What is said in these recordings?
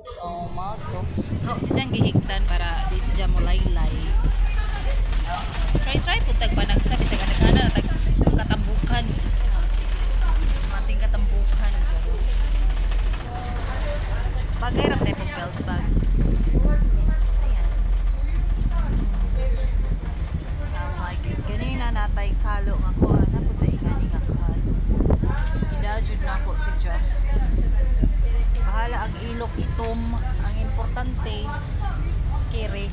So, mao to. No, si Jang gihigtan para di si Jang mo laylay. Try pud tag panagsabi sa kanana tag katambukan. Mating katambukan jaros. Bagay ra dai pong belt bag. Ayan. I like it. Ganina natay kalo nga ko ana pud dai gani nga kalo. Idajud na ko si Jang. Bahala ang ilok itom, ang importante kere.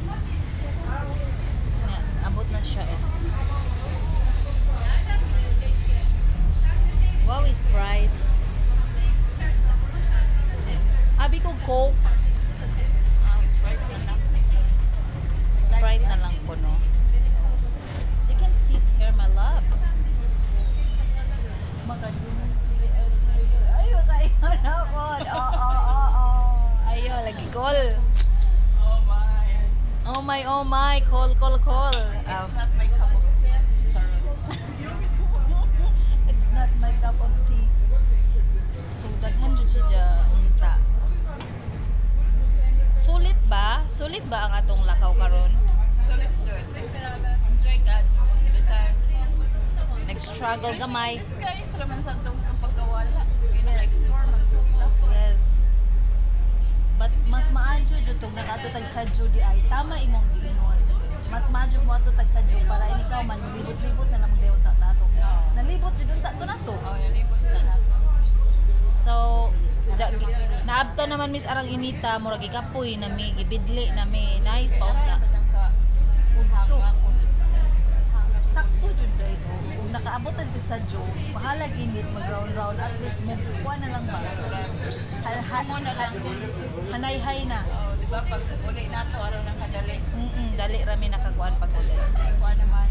Nga, abot na siya oh. Wow, is bright. Abi ko Coke. Sprite na lang. Sprite na lang po, no? You can sit here, my love. Magadunong sili. Ayo, kayo na po. Ayo, lagi call. Oh my. Call. It's not my cup of tea. Sorry. It's not my cup of tea. So, daghan jud siya unta. Sulit ba ang atong lakaw karon? Sulit jud. Enjoy God. Listen. Nag-struggle gamay. This guy is raman sa tong pagkawala. Ina-explore man sa Yes. But mas maadyo jud tong nakatutag sa di ay tama imong giingon. Mas maadyo mo ato tag sa para ikaw man libot-libot na lang dayon ta nato. Nalibot jud unta to nato. Oh, nalibot ka na. So, naabta naman mis arang inita murag ikapoy na mi gibidli na mi nice pa unta. Udto. Sakto jud day ko. Kung nakaabot na dito sa Jo, bahala ginit mag-round at least mo kuha na lang ba. Sumo na lang. Hanay-hay na. Oh, di ba pag uli nato araw nang kadali. Dali rami nakakuan pag ulit. Ay, kuha naman.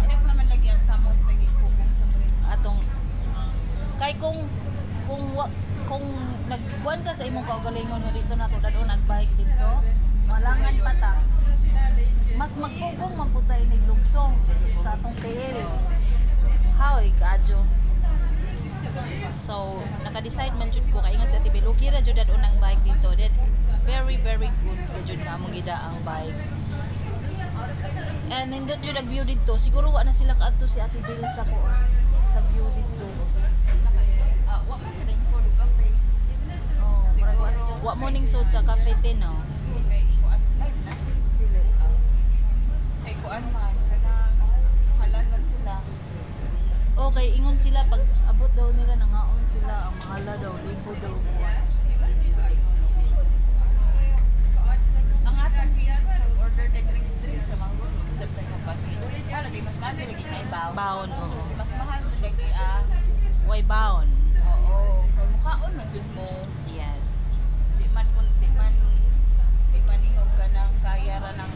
Sakit naman lagi ang kamot lagi kubong sa brain. Atong kay kung nagkuan ka sa imong kaugalingon nga dito nato dado nagbike dito, malangan pa ta. Mas magpugong man pud ta inig lugsong sa atong tiil. Hoy, kadyo. So, naka-decide man jud ko kay nga sa TV luki ra jud dado nang bike dito. Then very good jud ka among gida ang bike. And nindot jud ang view dito. Siguro wa na sila kaadto si Ate Bill sa kuan sa view dito. Wa man sila yung solo cafe. Oh, Siguro. wa mo ning sud sa cafe tin no. Okay, kuan live na. Kay kuan man kanang halan man sila. Okay, ingon sila pag abot daw nila nangaon sila ang mahala daw libo daw. Ang atong fees pag order kay drinks sa mga jud sa company. Kaya lagi mas mahal lagi kay baon. Baon oo. Mas mahal jud lagi ang Way baon. oo, kay mukhaon man jud mo. Yes. Di man ihog ka ng kaya ra ng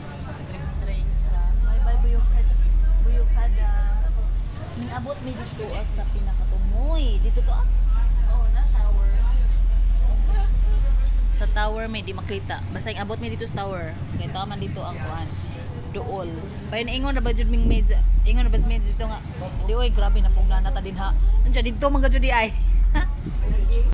drinks ra. Bye bye buyukada. Niabot mi dito sa pinakatumoy. Dito to ah. Oo, na tower. Sa tower may di makita. Basta yung abot mi dito sa tower. Kaya tama dito ang kuan. Dool. Bay na ingon na ba jud ming meds. Ingon na ba sa meds dito nga. Di oy grabe na pugna na ta din ha. Unsa dito man gud jud di ay.